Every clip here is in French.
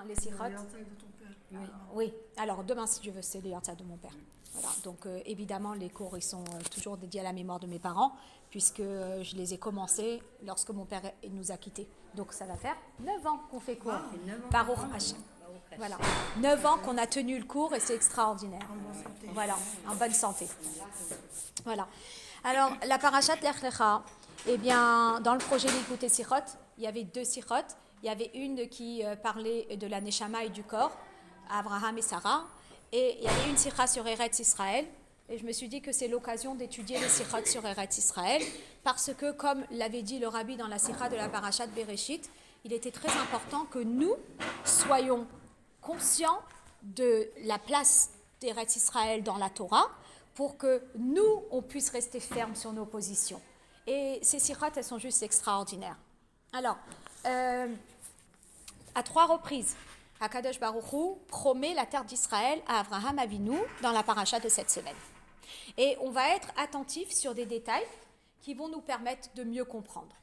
Les sikhot. Le Yartzeit de ton père. Oui, oui. Alors demain, si Dieu veut, c'est le Yartzeit de mon père. Voilà. Donc évidemment, les cours ils sont toujours dédiés à la mémoire de mes parents, puisque je les ai commencés lorsque mon père nous a quittés. Donc ça va faire 9 ans qu'on fait cours. Baruch Hashem. Voilà. 9 ans qu'on a tenu le cours et c'est extraordinaire. En bonne santé. Voilà, en bonne santé. Voilà. Alors, la parashat Lech Lecha, eh bien, dans le projet Likutei Sichot, il y avait 2 sichot. Il y avait une qui parlait de la Neshama et du corps, Abraham et Sarah. Et il y avait une sicha sur Eretz Israël. Et je me suis dit que c'est l'occasion d'étudier les sichot sur Eretz Israël, parce que, comme l'avait dit le rabbi dans la sicha de la parashat Bereshit, il était très important que nous soyons conscients de la place d'Eretz Israël dans la Torah, pour que nous, on puisse rester fermes sur nos positions. Et ces sikhot, elles sont juste extraordinaires. Alors, à 3 reprises, Akadosh Baruch Hu promet la terre d'Israël à Abraham Avinu dans la paracha de cette semaine. Et on va être attentif sur des détails qui vont nous permettre de mieux comprendre.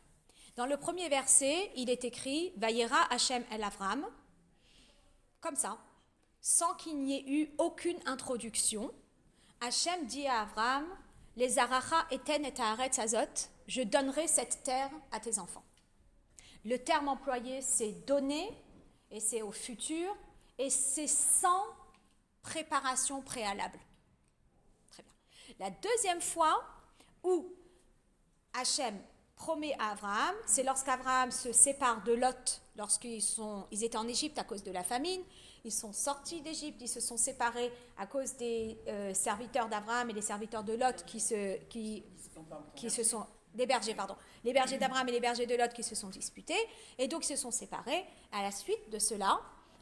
Dans le premier verset, il est écrit « Vayera Hashem el Avram », comme ça, sans qu'il n'y ait eu aucune introduction. Hachem dit à Abraham, les aracha eten et haaretz azot, je donnerai cette terre à tes enfants. Le terme employé, c'est donner, et c'est au futur, et c'est sans préparation préalable. Très bien. La deuxième fois où Hachem promet à Abraham, c'est lorsqu'Abraham se sépare de Lot, ils étaient en Égypte à cause de la famine. Ils sont sortis d'Égypte, ils se sont séparés à cause des serviteurs d'Abraham et des serviteurs de Lot qui se sont des bergers, pardon. Les bergers d'Abraham et les bergers de Lot qui se sont disputés, et donc ils se sont séparés. À la suite de cela,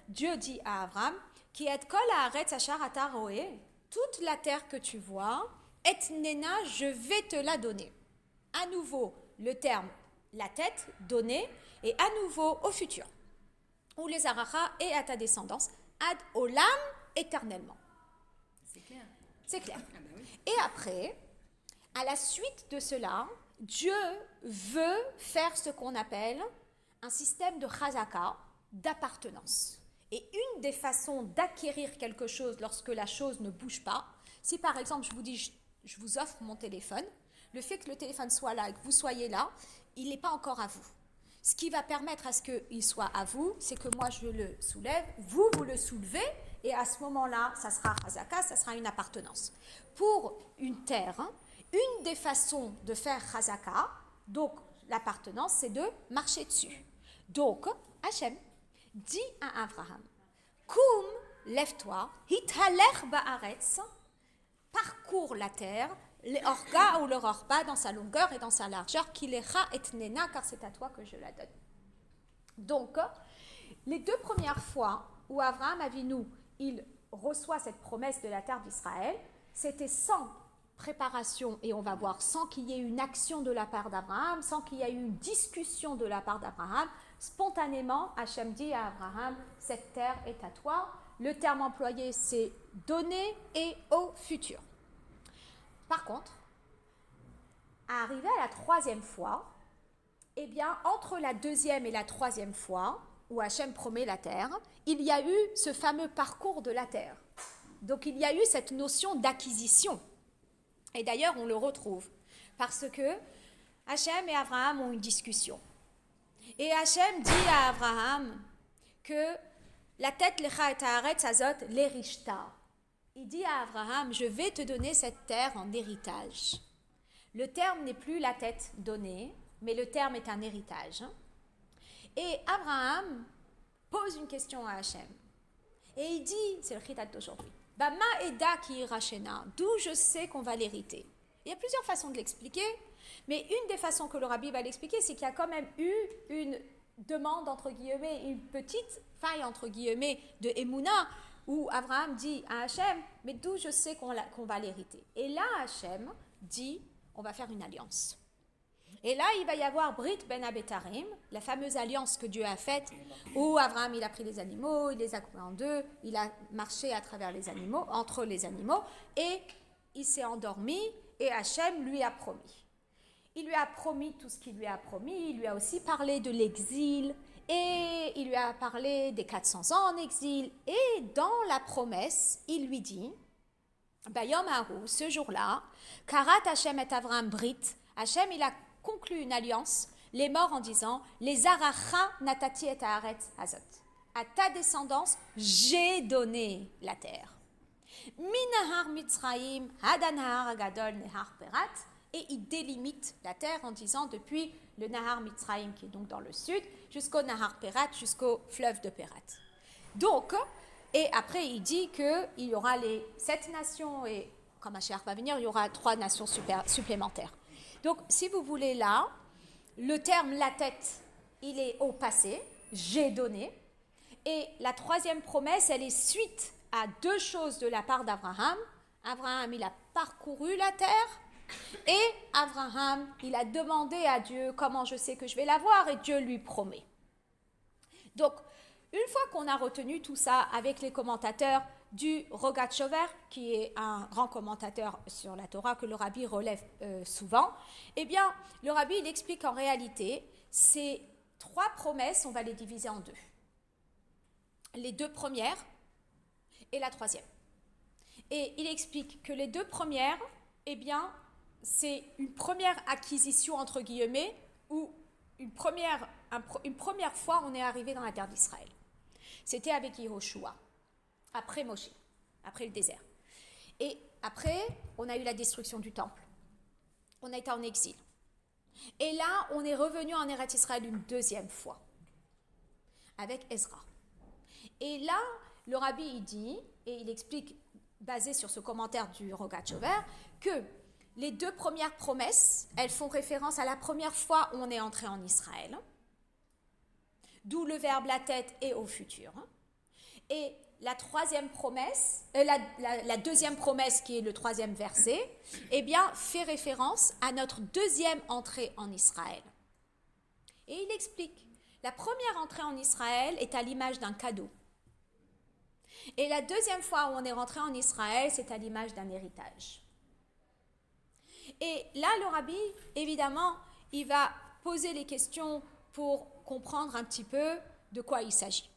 Dieu dit à Abraham, Ki et kol haaretz asher ata roé, toute la terre que tu vois, et nena, je vais te la donner. À nouveau, le terme la tête, donner, et à nouveau au futur. Ou les aracha et à ta descendance, ad olam, éternellement. C'est clair. C'est clair. Ah bah oui. Et après, à la suite de cela, Dieu veut faire ce qu'on appelle un système de chazaka, d'appartenance. Et une des façons d'acquérir quelque chose lorsque la chose ne bouge pas, si par exemple je vous dis, je vous offre mon téléphone, le fait que le téléphone soit là et que vous soyez là, il n'est pas encore à vous. Ce qui va permettre à ce qu'il soit à vous, c'est que moi je le soulève, vous le soulevez, et à ce moment-là, ça sera chazaka, ça sera une appartenance. Pour une terre, une des façons de faire chazaka, donc l'appartenance, c'est de marcher dessus. Donc, Hachem dit à Abraham, Koum, lève-toi, hitalech ba'aretz, parcours la terre, le orga ou le orba dans sa longueur et dans sa largeur, kilecha et nena, car c'est à toi que je la donne. Donc, les 2 premières fois où Abraham Avinu, il reçoit cette promesse de la terre d'Israël, c'était sans préparation, et on va voir, sans qu'il y ait une action de la part d'Abraham, sans qu'il y ait une discussion de la part d'Abraham, spontanément, Hachem dit à Abraham, cette terre est à toi. Le terme employé, c'est donner et au futur. Par contre, à arriver à la 3e fois, eh bien, entre la 2e et la 3e fois, où Hachem promet la terre, il y a eu ce fameux parcours de la terre. Donc, il y a eu cette notion d'acquisition. Et d'ailleurs, on le retrouve, parce que Hachem et Abraham ont une discussion. Et Hachem dit à Abraham que la tête lecha et haaretz azot l'erishta. Il dit à Abraham, je vais te donner cette terre en héritage. Le terme n'est plus la tête donnée, mais le terme est un héritage. Et Abraham pose une question à Hachem. Et il dit, c'est le chitat d'aujourd'hui, Bama eda ki irachena, d'où je sais qu'on va l'hériter. Il y a plusieurs façons de l'expliquer, mais une des façons que le rabbi va l'expliquer, c'est qu'il y a quand même eu une demande, entre guillemets, une petite faille, entre guillemets, de Emouna, où Abraham dit à Hachem, mais d'où je sais qu'on va l'hériter. Et là, Hachem dit, on va faire une alliance. Et là, il va y avoir Brit Ben Abetarim, la fameuse alliance que Dieu a faite, où Abraham, il a pris les animaux, il les a coupés en 2, il a marché à travers les animaux, entre les animaux, et il s'est endormi, et Hachem lui a promis. Il lui a promis tout ce qu'il lui a promis, il lui a aussi parlé de l'exil, Et il lui a parlé des 400 ans en exil. Et dans la promesse, il lui dit, Bayom Haru, ce jour-là, Karat Hashem et Avram Brit, Hashem, il a conclu une alliance, les morts en disant, les Aracha Natati et Haaretz Hazot. À ta descendance, j'ai donné la terre. Minahar Mitzraim, Hadanahar Gadol Nehar Perat, et il délimite la terre en disant depuis le Nahar Mitzraim, qui est donc dans le sud, jusqu'au Nahar Perat, jusqu'au fleuve de Perat. Donc, et après il dit qu'il y aura les 7 nations, et quand Mashiach va venir, il y aura 3 nations supplémentaires. Donc, si vous voulez là, le terme la tête, il est au passé, j'ai donné, et la 3e promesse, elle est suite à 2 choses de la part d'Abraham. Abraham, il a parcouru la terre, et Abraham, il a demandé à Dieu comment je sais que je vais l'avoir, et Dieu lui promet. Donc, une fois qu'on a retenu tout ça avec les commentateurs du Rogatchover, qui est un grand commentateur sur la Torah que le rabbi relève souvent, eh bien, le rabbi, il explique qu'en réalité, ces 3 promesses, on va les diviser en 2. Les 2 premières et la 3e. Et il explique que les 2 premières, eh bien, c'est une première acquisition, entre guillemets, où une première fois, on est arrivé dans la terre d'Israël. C'était avec Yehoshua, après Moshe, après le désert. Et après, on a eu la destruction du temple. On a été en exil. Et là, on est revenu en Eretz Israël une 2e fois, avec Ezra. Et là, le rabbi, il dit, et il explique, basé sur ce commentaire du Rogatchover, que les 2 premières promesses, elles font référence à la première fois où on est entré en Israël, d'où le verbe la tête et au futur. Et la 3e promesse, la 2e promesse qui est le 3e verset, eh bien, fait référence à notre 2e entrée en Israël. Et il explique, la première entrée en Israël est à l'image d'un cadeau. Et la 2e fois où on est rentré en Israël, c'est à l'image d'un héritage. Et là, le rabbi, évidemment, il va poser les questions pour comprendre un petit peu de quoi il s'agit.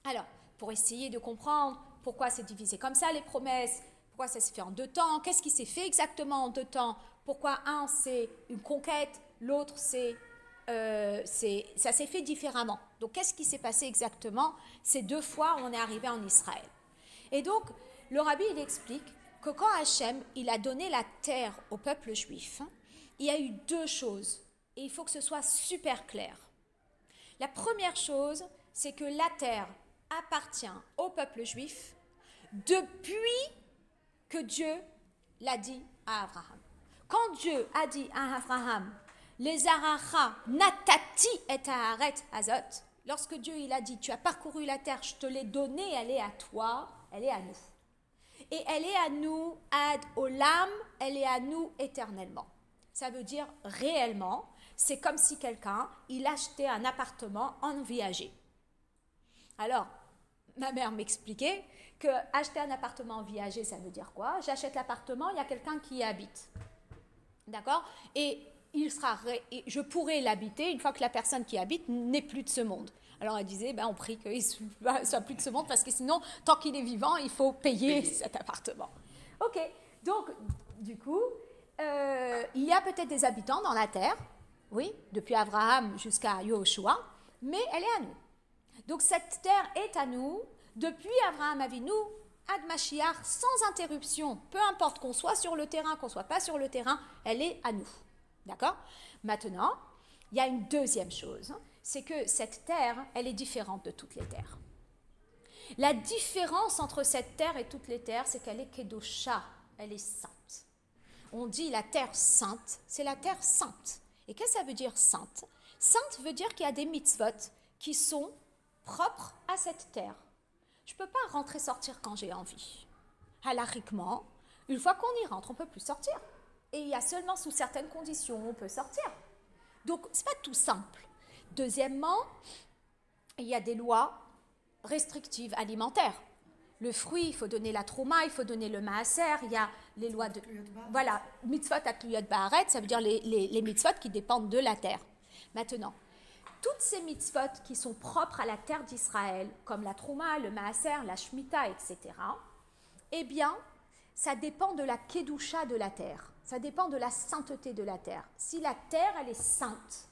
Alors, pour essayer de comprendre pourquoi c'est divisé comme ça, les promesses, pourquoi ça s'est fait en 2 temps, qu'est-ce qui s'est fait exactement en 2 temps, pourquoi un, c'est une conquête, l'autre, ça s'est fait différemment. Donc, qu'est-ce qui s'est passé exactement ces 2 fois où on est arrivé en Israël? Et donc, le rabbi, il explique que quand Hachem, il a donné la terre au peuple juif, il y a eu 2 choses, et il faut que ce soit super clair. La première chose, c'est que la terre appartient au peuple juif depuis que Dieu l'a dit à Abraham. Quand Dieu a dit à Abraham, les aracha natati et haaretz hazot, lorsque Dieu il a dit, tu as parcouru la terre, je te l'ai donnée, elle est à toi, elle est à nous. Et elle est à nous ad olam, elle est à nous éternellement. Ça veut dire réellement, c'est comme si quelqu'un, il achetait un appartement en viager. Alors, ma mère m'expliquait que acheter un appartement en viager, ça veut dire quoi? J'achète l'appartement, il y a quelqu'un qui y habite. D'accord? Et je pourrais l'habiter une fois que la personne qui habite n'est plus de ce monde. Alors elle disait, on prie qu'il ne soit plus de ce monde parce que sinon, tant qu'il est vivant, il faut payer cet appartement. Ok, donc du coup, il y a peut-être des habitants dans la terre, oui, depuis Abraham jusqu'à Yehoshua, mais elle est à nous. Donc cette terre est à nous, depuis Abraham Avinu, ad Mashiach, sans interruption, peu importe qu'on soit sur le terrain, qu'on ne soit pas sur le terrain, elle est à nous. D'accord? Maintenant, il y a une 2e chose, c'est que cette terre, elle est différente de toutes les terres. La différence entre cette terre et toutes les terres, c'est qu'elle est Kedosha, elle est sainte. On dit la terre sainte, c'est la terre sainte. Et qu'est-ce que ça veut dire sainte? Sainte veut dire qu'il y a des mitzvot qui sont propres à cette terre. Je ne peux pas rentrer-sortir quand j'ai envie. Halachiquement, une fois qu'on y rentre, on ne peut plus sortir. Et il y a seulement sous certaines conditions on peut sortir. Donc, ce n'est pas tout simple. Deuxièmement, il y a des lois restrictives alimentaires. Le fruit, il faut donner la trouma, il faut donner le maaser, il y a les lois de... Voilà, mitzvot atluyot ba'aretz, ça veut dire les mitzvot qui dépendent de la terre. Maintenant, toutes ces mitzvot qui sont propres à la terre d'Israël, comme la Trouma, le Maaser, la Shemitah, etc., eh bien, ça dépend de la Kedusha de la terre. Ça dépend de la sainteté de la terre. Si la terre, elle est sainte,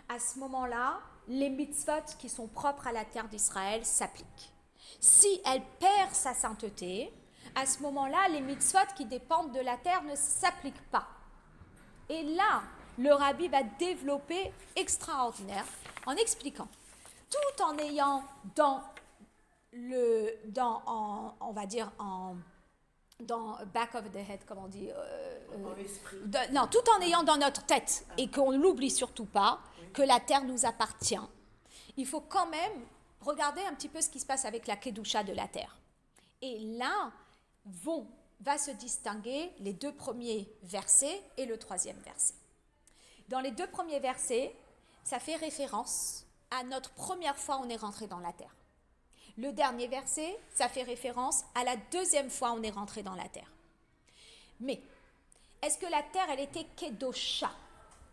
à ce moment-là, les mitzvot qui sont propres à la terre d'Israël s'appliquent. Si elle perd sa sainteté, à ce moment-là, les mitzvot qui dépendent de la terre ne s'appliquent pas. Et là, le rabbi va développer extraordinaire en expliquant, tout en ayant dans back of the head, comment on dit, Dans l'esprit. non, tout en ayant dans notre tête, et qu'on n'oublie surtout pas que la terre nous appartient, il faut quand même regarder un petit peu ce qui se passe avec la Kedusha de la terre. Et là, va se distinguer les 2 premiers versets et le 3e verset. Dans les 2 premiers versets, ça fait référence à notre première fois où on est rentré dans la terre. Le dernier verset, ça fait référence à la 2e fois où on est rentré dans la terre. Mais, est-ce que la terre, elle était Kedosha?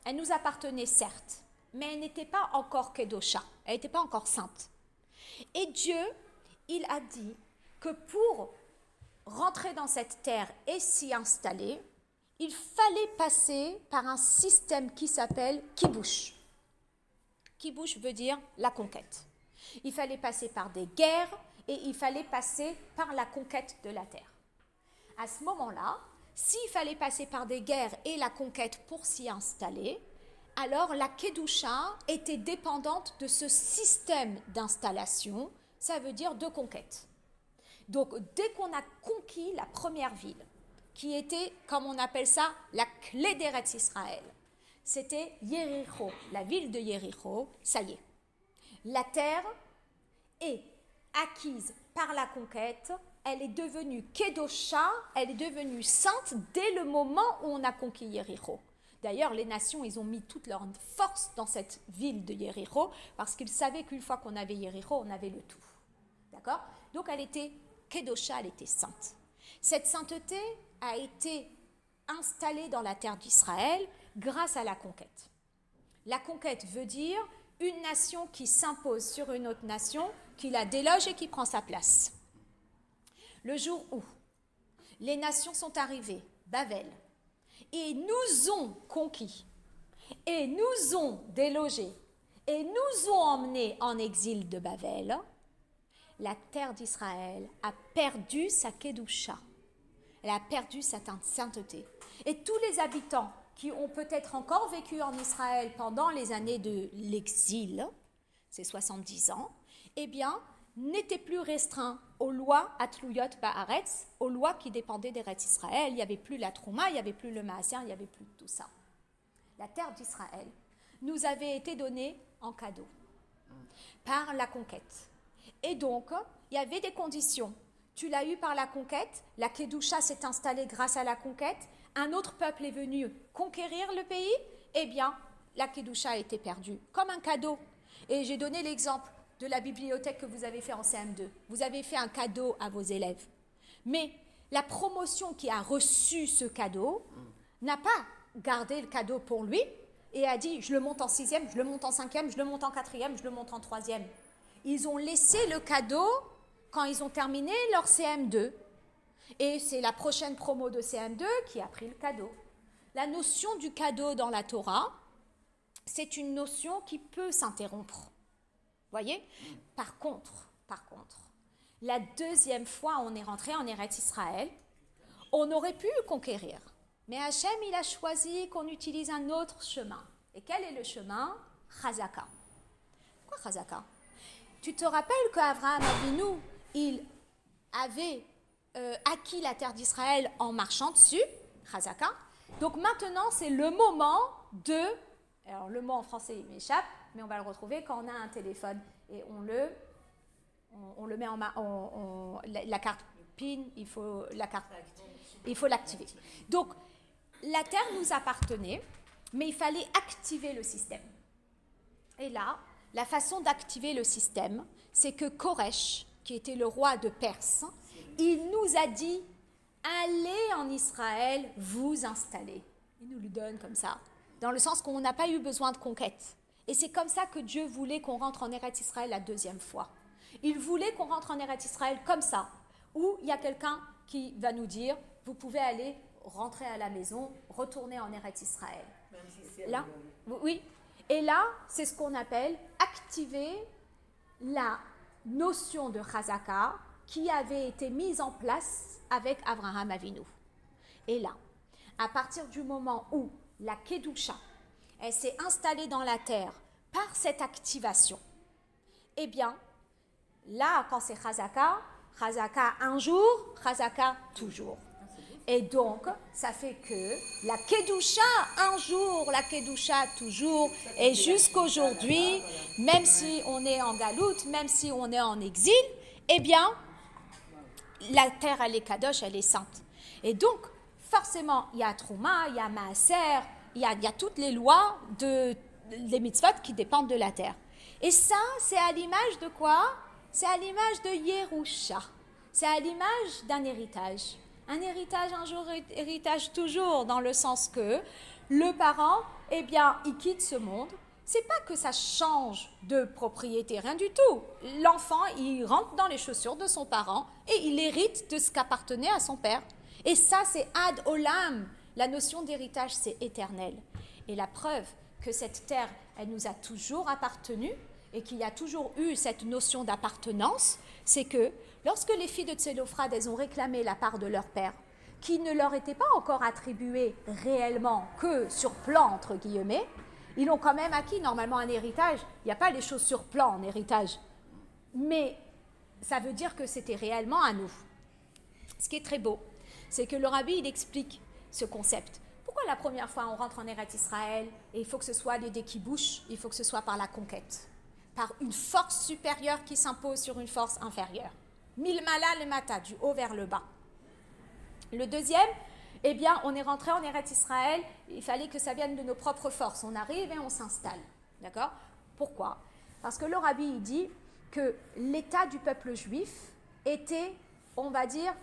Elle nous appartenait certes, mais elle n'était pas encore Kedosha, elle n'était pas encore sainte. Et Dieu, il a dit que pour rentrer dans cette terre et s'y installer, il fallait passer par un système qui s'appelle kibush. Kibush veut dire la conquête. Il fallait passer par des guerres et il fallait passer par la conquête de la terre. À ce moment-là, s'il fallait passer par des guerres et la conquête pour s'y installer, alors la Kedusha était dépendante de ce système d'installation, ça veut dire de conquête. Donc, dès qu'on a conquis la première ville, qui était, comme on appelle ça, la clé d'Eretz Israël, c'était Yéricho, la ville de Yéricho, ça y est. La terre est acquise par la conquête, elle est devenue Kedosha, elle est devenue sainte dès le moment où on a conquis Yéricho. D'ailleurs, les nations, ils ont mis toute leur force dans cette ville de Yéricho, parce qu'ils savaient qu'une fois qu'on avait Yéricho, on avait le tout. D'accord? Donc, elle était Kedosha, elle était sainte. Cette sainteté a été installée dans la terre d'Israël grâce à la conquête. La conquête veut dire une nation qui s'impose sur une autre nation, qui la déloge et qui prend sa place. Le jour où les nations sont arrivées, Babel, et nous ont conquis, et nous ont délogés, et nous ont emmenés en exil de Babel, la terre d'Israël a perdu sa Kedusha. Elle a perdu sa sainteté. Et tous les habitants qui ont peut-être encore vécu en Israël pendant les années de l'exil, ces 70 ans, eh bien, n'étaient plus restreints aux lois Atluyot Ba'aretz, aux lois qui dépendaient d'Eretz Israël. Il n'y avait plus la Trouma, il n'y avait plus le Maaser, il n'y avait plus tout ça. La terre d'Israël nous avait été donnée en cadeau par la conquête. Et donc, il y avait des conditions. Tu l'as eu par la conquête, la Kedusha s'est installée grâce à la conquête, un autre peuple est venu conquérir le pays, eh bien, la Kedusha a été perdue, comme un cadeau. Et j'ai donné l'exemple de la bibliothèque que vous avez fait en CM2. Vous avez fait un cadeau à vos élèves. Mais la promotion qui a reçu ce cadeau n'a pas gardé le cadeau pour lui et a dit, je le monte en 6e, je le monte en 5e, je le monte en 4e, je le monte en 3e. Ils ont laissé le cadeau quand ils ont terminé leur CM2. Et c'est la prochaine promo de CM2 qui a pris le cadeau. La notion du cadeau dans la Torah, c'est une notion qui peut s'interrompre. Voyez ? Par contre, la 2e fois on est rentré en Eretz Israël, on aurait pu conquérir. Mais Hachem, il a choisi qu'on utilise un autre chemin. Et quel est le chemin ? Chazaka. Pourquoi Chazaka ? Tu te rappelles qu'Abraham Avinu, il avait acquis la terre d'Israël en marchant dessus, Chazaka. Donc maintenant, c'est le moment de... Alors le mot en français, il m'échappe, mais on va le retrouver quand on a un téléphone. Et on le met en... la carte PIN, il faut l'activer. Donc, la terre nous appartenait, mais il fallait activer le système. Et là, la façon d'activer le système, c'est que Koresh, qui était le roi de Perse, il nous a dit « Allez en Israël, vous installer ». Il nous le donne comme ça, dans le sens qu'on n'a pas eu besoin de conquête. Et c'est comme ça que Dieu voulait qu'on rentre en Eretz Israël la deuxième fois. Il voulait qu'on rentre en Eretz Israël comme ça, où il y a quelqu'un qui va nous dire, vous pouvez aller rentrer à la maison, retourner en Eretz Israël. Même si c'est Là, oui. Et là, c'est ce qu'on appelle activer la notion de Chazaka qui avait été mise en place avec Abraham Avinu. Et là, à partir du moment où la Kedusha, elle s'est installée dans la terre par cette activation, eh bien, là, quand c'est Chazaka, Chazaka un jour, Chazaka toujours. Et donc, ça fait que la Kedusha un jour, la Kedusha toujours, et jusqu'aujourd'hui, même si on est en galoute, même si on est en exil, eh bien, la terre, elle est Kadosh, elle est sainte. Et donc, forcément, il y a Trouma, il y a Maaser, il y a toutes les lois des mitzvot qui dépendent de la terre. Et ça, c'est à l'image de quoi? C'est à l'image de Yerusha. C'est à l'image d'un héritage. Un héritage un jour, héritage toujours, dans le sens que le parent, eh bien, il quitte ce monde. C'est pas que ça change de propriété, rien du tout. L'enfant, il rentre dans les chaussures de son parent et il hérite de ce qu'appartenait à son père. Et ça, c'est ad olam. La notion d'héritage, c'est éternel. Et la preuve que cette terre, elle nous a toujours appartenu et qu'il y a toujours eu cette notion d'appartenance, c'est que lorsque les filles de Tselophrad, elles ont réclamé la part de leur père, qui ne leur était pas encore attribuée réellement que sur plan, entre guillemets, ils ont quand même acquis normalement un héritage. Il n'y a pas les choses sur plan en héritage. Mais ça veut dire que c'était réellement à nous. Ce qui est très beau, c'est que le rabbi, il explique ce concept. Pourquoi la première fois on rentre en Eretz Israël et il faut que ce soit des kibouches, il faut que ce soit par la conquête, par une force supérieure qui s'impose sur une force inférieure. Milmala le mata, du haut vers le bas. Le deuxième, eh bien, on est rentré en Eretz Israël, il fallait que ça vienne de nos propres forces. On arrive et on s'installe. D'accord? Pourquoi? Parce que le rabbi, il dit que l'état du peuple juif était, on va dire,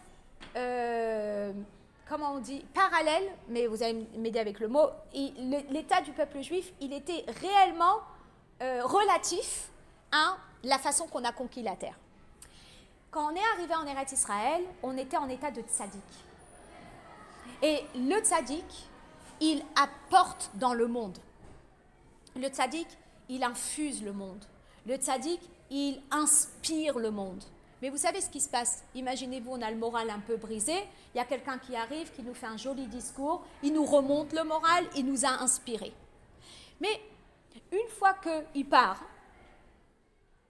comment on dit, parallèle, mais vous allez m'aider avec le mot, l'état du peuple juif, il était réellement relatif à la façon qu'on a conquis la terre. Quand on est arrivé en Eretz Israël, on était en état de tzaddik. Et le tzaddik, il apporte dans le monde. Le tzaddik, il infuse le monde. Le tzaddik, il inspire le monde. Mais vous savez ce qui se passe? Imaginez-vous, on a le moral un peu brisé, il y a quelqu'un qui arrive, qui nous fait un joli discours, il nous remonte le moral, il nous a inspirés. Mais une fois qu'il part,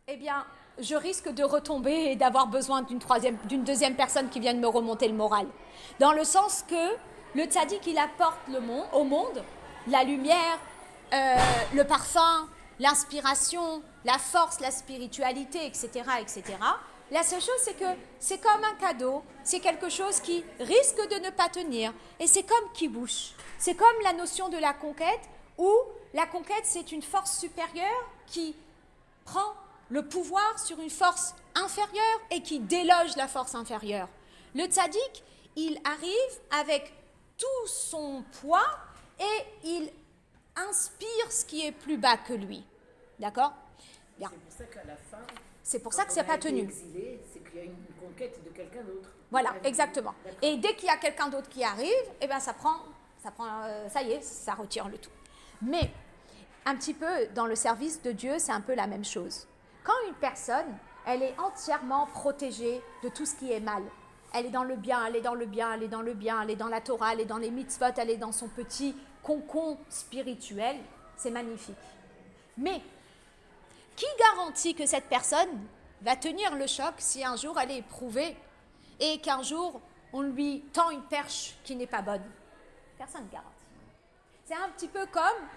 eh bien, je risque de retomber et d'avoir besoin d'une deuxième personne qui vienne me remonter le moral. Dans le sens que le tzaddik, il apporte au monde la lumière, le parfum, l'inspiration, la force, la spiritualité, etc., etc. La seule chose, c'est que c'est comme un cadeau, c'est quelque chose qui risque de ne pas tenir. Et c'est comme kibouche. C'est comme la notion de la conquête, où la conquête, c'est une force supérieure qui prend le pouvoir sur une force inférieure et qui déloge la force inférieure. Le tzaddik, il arrive avec tout son poids et il inspire ce qui est plus bas que lui. D'accord? Bien. C'est pour ça qu'à la fin, c'est pour ça que c'est pas tenu. Exilé, c'est qu'il y a une conquête de quelqu'un d'autre. Voilà, exactement. Et dès qu'il y a quelqu'un d'autre qui arrive, eh ben ça y est, ça retire le tout. Mais un petit peu dans le service de Dieu, c'est un peu la même chose. Quand une personne, elle est entièrement protégée de tout ce qui est mal, elle est dans le bien, elle est dans le bien, elle est dans le bien, elle est dans la Torah, elle est dans les mitzvot, elle est dans son petit cocon spirituel, c'est magnifique. Mais qui garantit que cette personne va tenir le choc si un jour elle est éprouvée et qu'un jour on lui tend une perche qui n'est pas bonne? Personne ne garantit. C'est un petit peu comme,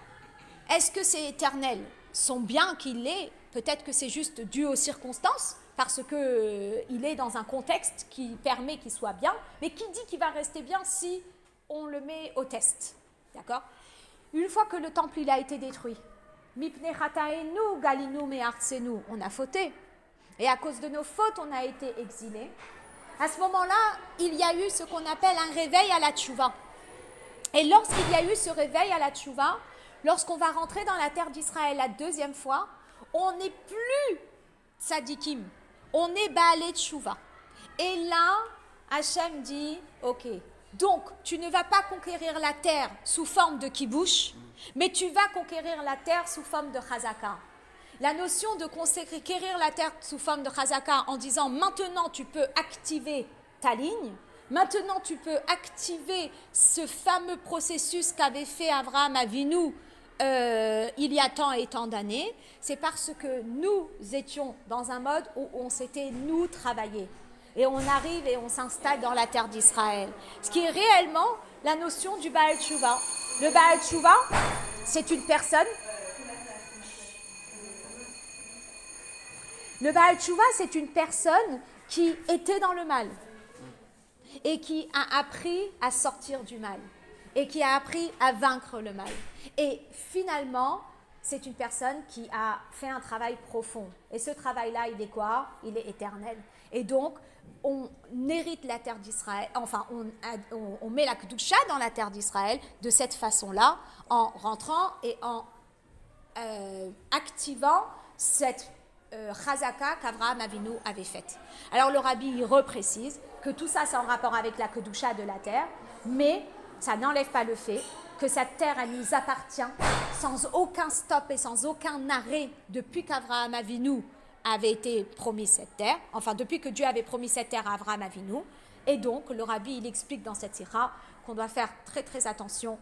est-ce que c'est éternel? Son bien qu'il est, peut-être que c'est juste dû aux circonstances, parce qu'il est dans un contexte qui permet qu'il soit bien, mais qui dit qu'il va rester bien si on le met au test. D'accord? Une fois que le temple il a été détruit, on a fauté. Et à cause de nos fautes, on a été exilés. À ce moment-là, il y a eu ce qu'on appelle un réveil à la tchouva. Et lorsqu'il y a eu ce réveil à la tchouva, lorsqu'on va rentrer dans la terre d'Israël la deuxième fois, on n'est plus tzadikim, on est Baalei Tshuva. Et là, Hachem dit, ok, donc tu ne vas pas conquérir la terre sous forme de kibush, mais tu vas conquérir la terre sous forme de chazaka. La notion de conquérir la terre sous forme de chazaka en disant maintenant tu peux activer ta ligne, maintenant tu peux activer ce fameux processus qu'avait fait Abraham Avinu il y a tant et tant d'années, c'est parce que nous étions dans un mode où on s'était nous travaillé. Et on arrive et on s'installe dans la terre d'Israël. Ce qui est réellement la notion du Baal Tshuva. Le Baal Tshuva, c'est une personne. Le Baal Tshuva, c'est une personne qui était dans le mal et qui a appris à sortir du mal et qui a appris à vaincre le mal. Et finalement, c'est une personne qui a fait un travail profond. Et ce travail-là, il est quoi? Il est éternel. Et donc, on hérite la terre d'Israël, enfin, on met la Kedusha dans la terre d'Israël de cette façon-là, en rentrant et en activant cette Chazaka qu'Avraham Avinu avait faite. Alors, le rabbi il reprécise que tout ça, c'est en rapport avec la Kedusha de la terre, mais ça n'enlève pas le fait que cette terre, elle nous appartient sans aucun stop et sans aucun arrêt depuis qu'Avraham Avinu avait été promis cette terre, enfin depuis que Dieu avait promis cette terre à Avraham Avinu. Et donc, le rabbi, il explique dans cette sira qu'on doit faire très très attention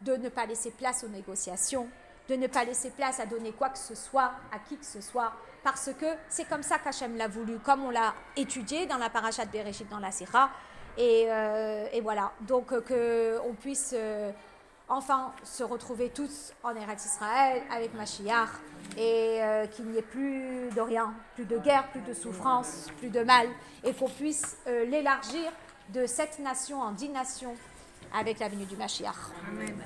de ne pas laisser place aux négociations, de ne pas laisser place à donner quoi que ce soit à qui que ce soit, parce que c'est comme ça qu'Hachem l'a voulu, comme on l'a étudié dans la parashat Bereshit, dans la sira. Et voilà, donc qu'on puisse enfin se retrouver tous en Eretz Israël avec Mashiach et qu'il n'y ait plus de rien, plus de guerre, plus de souffrance, plus de mal, et qu'on puisse l'élargir de 7 nations en 10 nations avec la venue du Mashiach. Amen.